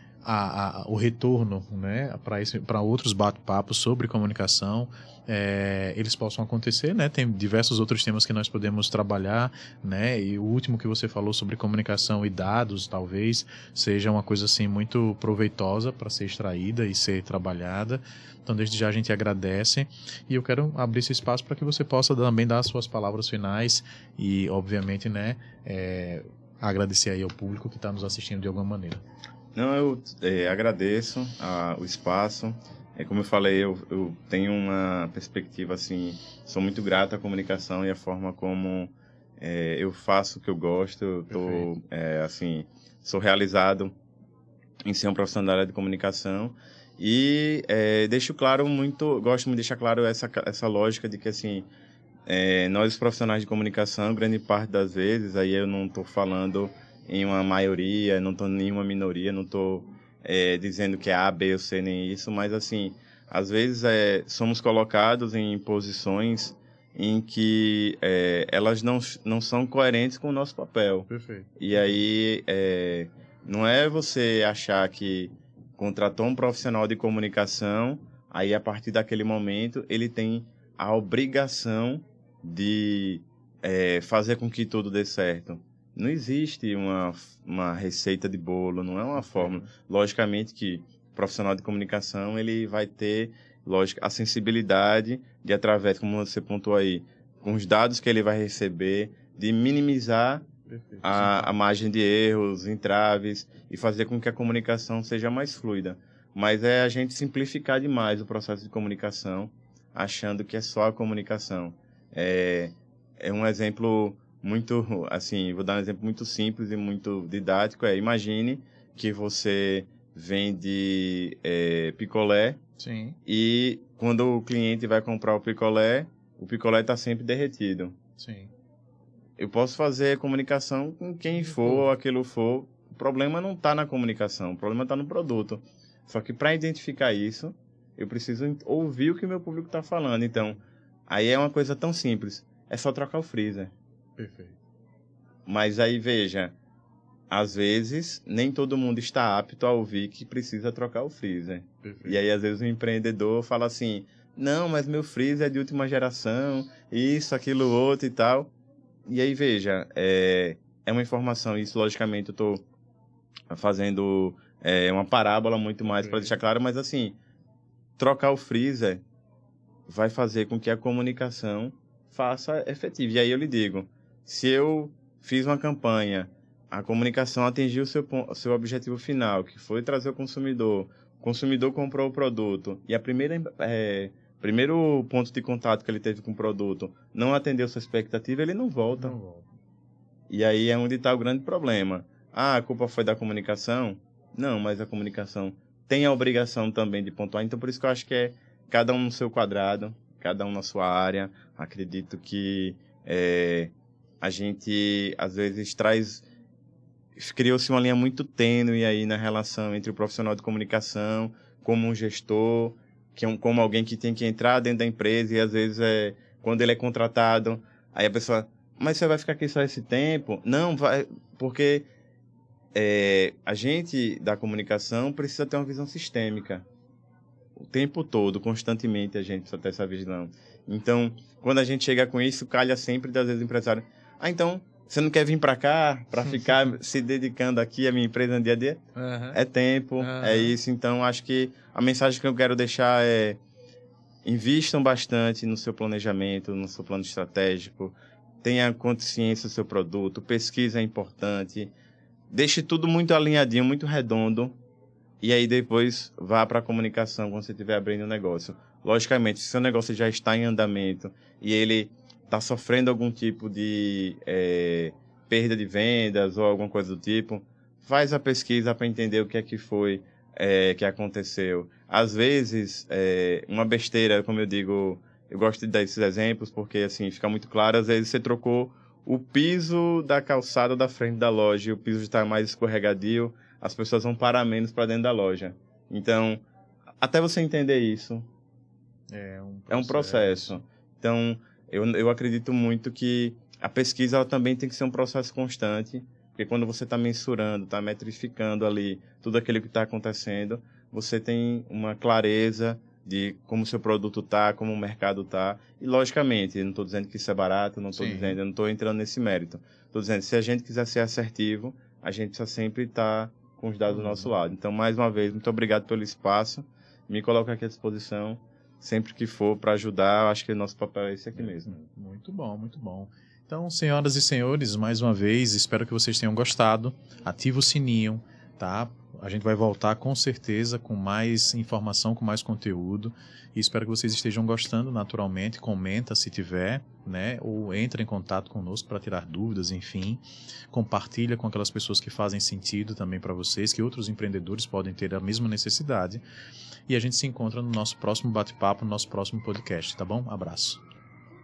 o retorno, né, para outros bate-papos sobre comunicação eles possam acontecer, né? Tem diversos outros temas que nós podemos trabalhar, né? E o último que você falou sobre comunicação e dados, talvez seja uma coisa assim muito proveitosa para ser extraída e ser trabalhada. Então, desde já a gente agradece e eu quero abrir esse espaço para que você possa também dar as suas palavras finais e, obviamente, né, agradecer aí ao público que está nos assistindo de alguma maneira. Não, eu agradeço o espaço. Como eu falei, eu tenho uma perspectiva, assim, sou muito grato à comunicação e à forma como eu faço o que eu gosto. Eu tô, assim, sou realizado em ser um profissional da área de comunicação e gosto muito de deixar claro essa lógica de que, assim, nós profissionais de comunicação, grande parte das vezes, aí eu não estou falando em uma maioria, não estou em nenhuma minoria, não estou dizendo que é A, B ou C, nem isso, mas assim, às vezes somos colocados em posições em que elas não são coerentes com o nosso papel. Perfeito. E aí, não é você achar que contratou um profissional de comunicação, aí a partir daquele momento ele tem a obrigação de fazer com que tudo dê certo. Não existe uma receita de bolo, não é uma fórmula. Logicamente que o profissional de comunicação ele vai ter a sensibilidade de, através, como você pontuou aí, com os dados que ele vai receber, de minimizar a margem de erros, entraves e fazer com que a comunicação seja mais fluida. Mas é a gente simplificar demais o processo de comunicação, achando que é só a comunicação. É um exemplo muito, assim, vou dar um exemplo muito simples e muito didático. Imagine que você vende picolé Sim, E quando o cliente vai comprar o picolé está sempre derretido. sim. Eu posso fazer comunicação com quem for, aquilo for. O problema não está na comunicação, o problema está no produto. Só que para identificar isso, eu preciso ouvir o que o meu público está falando. Então, aí é uma coisa tão simples. É só trocar o freezer. Perfeito. Mas aí, veja, às vezes, nem todo mundo está apto a ouvir que precisa trocar o freezer. Perfeito. E aí, às vezes, o empreendedor fala assim, não, mas meu freezer é de última geração, isso, aquilo, outro e tal. E aí, veja, é uma informação, isso, logicamente, eu estou fazendo uma parábola muito mais para deixar claro, mas assim, trocar o freezer vai fazer com que a comunicação faça efetivo. E aí eu lhe digo, se eu fiz uma campanha, a comunicação atingiu o seu objetivo final, que foi trazer o consumidor comprou o produto, e primeiro ponto de contato que ele teve com o produto não atendeu sua expectativa, ele não volta. Não volta. E aí é onde está o grande problema. Ah, a culpa foi da comunicação? Não, mas a comunicação tem a obrigação também de pontuar. Então, por isso que eu acho que é cada um no seu quadrado, cada um na sua área. Acredito que a gente, às vezes, criou-se uma linha muito tênue aí na relação entre o profissional de comunicação, como um gestor, como alguém que tem que entrar dentro da empresa e, às vezes, quando ele é contratado, aí a pessoa... Mas você vai ficar aqui só esse tempo? Não, vai, porque a gente da comunicação precisa ter uma visão sistêmica. O tempo todo, constantemente, a gente precisa ter essa visão. Então, quando a gente chega com isso, calha sempre das vezes o empresário. Ah, então, você não quer vir para cá para ficar se dedicando aqui à minha empresa no dia a dia? Uhum. É tempo, é isso. Então, acho que a mensagem que eu quero deixar é: invistam bastante no seu planejamento, no seu plano estratégico. Tenha consciência do seu produto, pesquisa é importante, deixe tudo muito alinhadinho, muito redondo, e aí depois vá para a comunicação quando você estiver abrindo o negócio. Logicamente, se seu negócio já está em andamento e ele está sofrendo algum tipo de perda de vendas ou alguma coisa do tipo, faz a pesquisa para entender o que é que foi que aconteceu. Às vezes, uma besteira, como eu digo... Eu gosto de dar esses exemplos porque, assim, fica muito claro. Às vezes você trocou o piso da calçada da frente da loja e o piso está mais escorregadio, as pessoas vão parar menos para dentro da loja. Então, até você entender isso, é um processo. Então, eu acredito muito que a pesquisa ela também tem que ser um processo constante, porque quando você está mensurando, está metrificando ali tudo aquilo que está acontecendo, você tem uma clareza de como o seu produto está, como o mercado está. E, logicamente, eu não estou dizendo que isso é barato, eu não estou entrando nesse mérito. Estou dizendo, se a gente quiser ser assertivo, a gente precisa sempre estar com os dados do nosso lado. Então, mais uma vez, muito obrigado pelo espaço. Me coloco aqui à disposição, sempre que for, para ajudar. Eu acho que o nosso papel é esse aqui mesmo. Muito bom, muito bom. Então, senhoras e senhores, mais uma vez, espero que vocês tenham gostado. Ativa o sininho, tá? A gente vai voltar com certeza com mais informação, com mais conteúdo. E espero que vocês estejam gostando naturalmente. Comenta se tiver, né? Ou entra em contato conosco para tirar dúvidas, enfim. Compartilha com aquelas pessoas que fazem sentido também para vocês, que outros empreendedores podem ter a mesma necessidade. E a gente se encontra no nosso próximo bate-papo, no nosso próximo podcast, tá bom? Abraço.